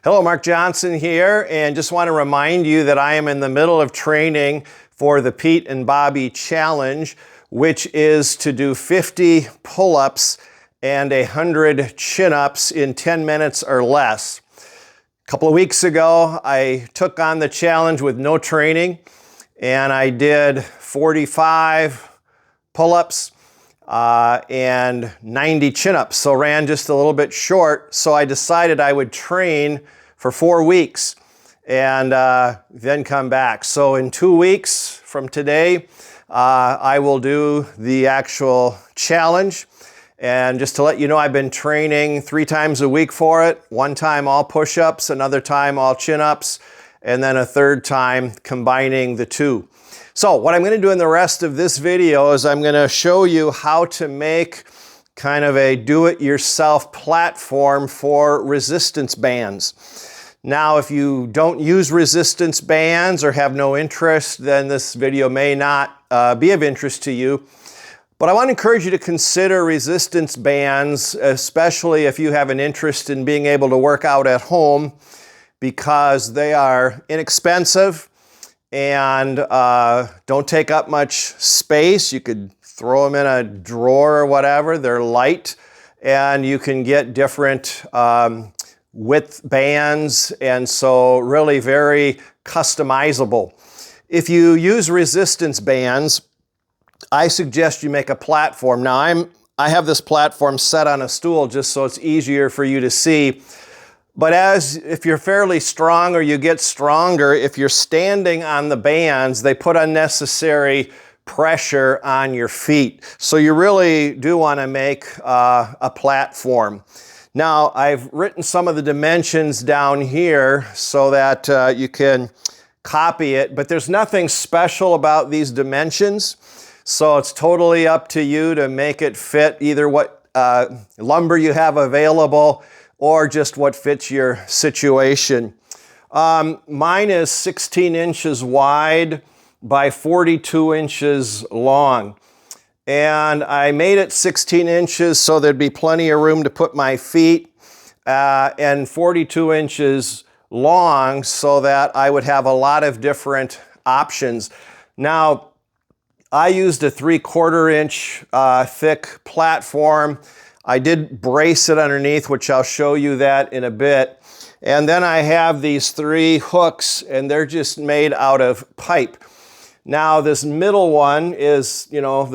Hello, Mark Johnson here, and just want to remind you that I am in the middle of training for the Pete and Bobby Challenge, which is to do 50 pull-ups and 100 chin-ups in 10 minutes or less. A couple of weeks ago, I took on the challenge with no training, and I did 45 pull-ups and 90 chin-ups, so ran just a little bit short. So I decided I would train for 4 weeks and then come back. So in 2 weeks from today, I will do the actual challenge. And just to let you know, I've been training 3 times a week for it. One time all push-ups, another time all chin-ups, and then a third time combining the two. So what I'm going to do in the rest of this video is I'm going to show you how to make kind of a do-it-yourself platform for resistance bands. Now, if you don't use resistance bands or have no interest, then this video may not be of interest to you. But I want to encourage you to consider resistance bands, especially if you have an interest in being able to work out at home, because they are inexpensive and don't take up much space. You could throw them in a drawer or whatever. They're light, and you can get different width bands, and so really very customizable. If you use resistance bands, I suggest you make a platform. Now I have this platform set on a stool just so it's easier for you to see. But if you're fairly strong or you get stronger, if you're standing on the bands, they put unnecessary pressure on your feet. So you really do want to make a platform. Now, I've written some of the dimensions down here so that you can copy it, but there's nothing special about these dimensions. So it's totally up to you to make it fit either what lumber you have available or just what fits your situation. Mine is 16 inches wide by 42 inches long. And I made it 16 inches so there'd be plenty of room to put my feet, and 42 inches long so that I would have a lot of different options. Now, I used a 3/4 inch thick platform. I did brace it underneath, which I'll show you that in a bit. And then I have these 3 hooks, and they're just made out of pipe. Now this middle one is,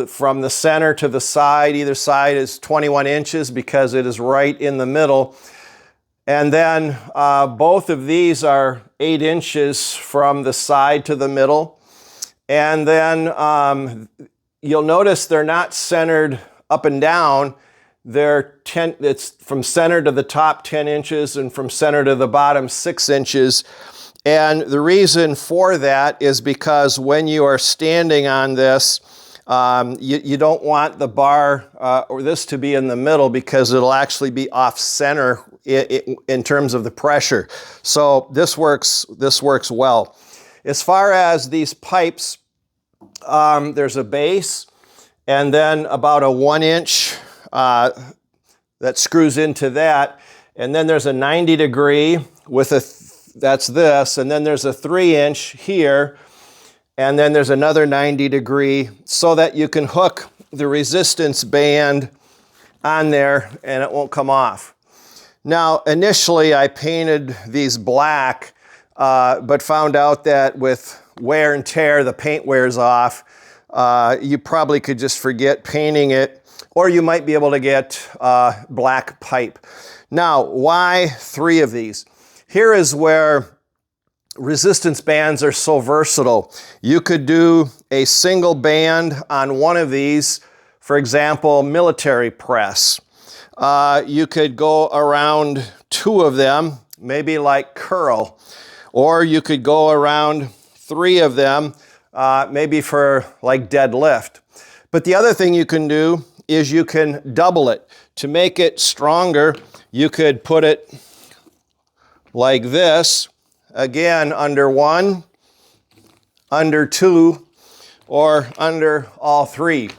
from the center to the side, either side is 21 inches because it is right in the middle. And then both of these are 8 inches from the side to the middle. And then you'll notice they're not centered up and down. It's from center to the top 10 inches and from center to the bottom 6 inches. And the reason for that is because when you are standing on this, you don't want the bar or this to be in the middle because it'll actually be off center in terms of the pressure. So this works well. As far as these pipes, there's a base and then about a 1 inch that screws into that, and then there's a 90 degree with that's this, and then there's a 3 inch here, and then there's another 90 degree so that you can hook the resistance band on there and it won't come off. Now, initially I painted these black, but found out that with wear and tear, the paint wears off. You probably could just forget painting it, or you might be able to get black pipe. Now, why 3 of these? Here is where resistance bands are so versatile. You could do a single band on one of these, for example, military press. You could go around 2 of them, maybe like curl, or you could go around 3 of them, maybe for like deadlift. But the other thing you can do is you can double it. To make it stronger, you could put it like this, again, under 1, under 2, or under all 3.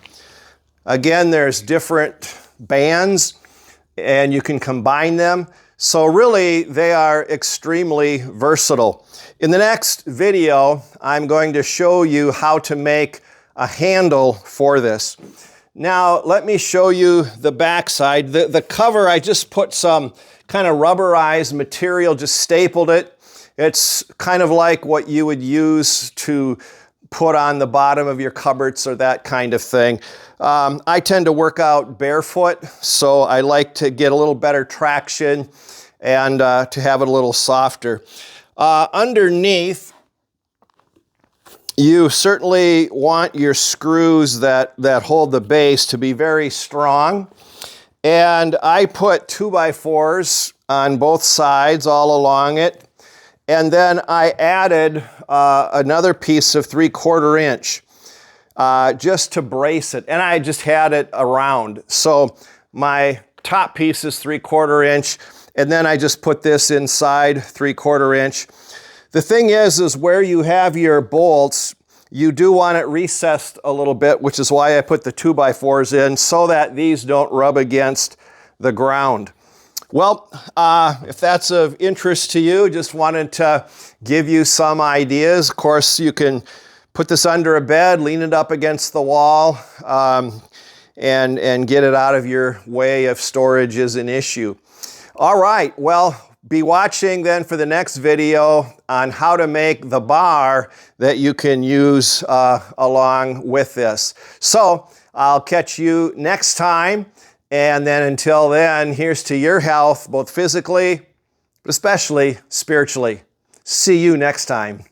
Again, there's different bands, and you can combine them. So really, they are extremely versatile. In the next video, I'm going to show you how to make a handle for this. Now, let me show you the back side. The cover, I just put some kind of rubberized material, just stapled it. It's kind of like what you would use to put on the bottom of your cupboards or that kind of thing. I tend to work out barefoot, so I like to get a little better traction and to have it a little softer. Underneath, you certainly want your screws that hold the base to be very strong. And I put 2x4s on both sides all along it. And then I added another piece of 3/4 inch just to brace it. And I just had it around. So my top piece is 3/4 inch. And then I just put this inside 3/4 inch. The thing is where you have your bolts, you do want it recessed a little bit, which is why I put the 2x4s in so that these don't rub against the ground. Well, if that's of interest to you, just wanted to give you some ideas. Of course, you can put this under a bed, lean it up against the wall, and get it out of your way if storage is an issue. All right, well, be watching then for the next video on how to make the bar that you can use along with this. So I'll catch you next time. And then until then, here's to your health, both physically, but especially spiritually. See you next time.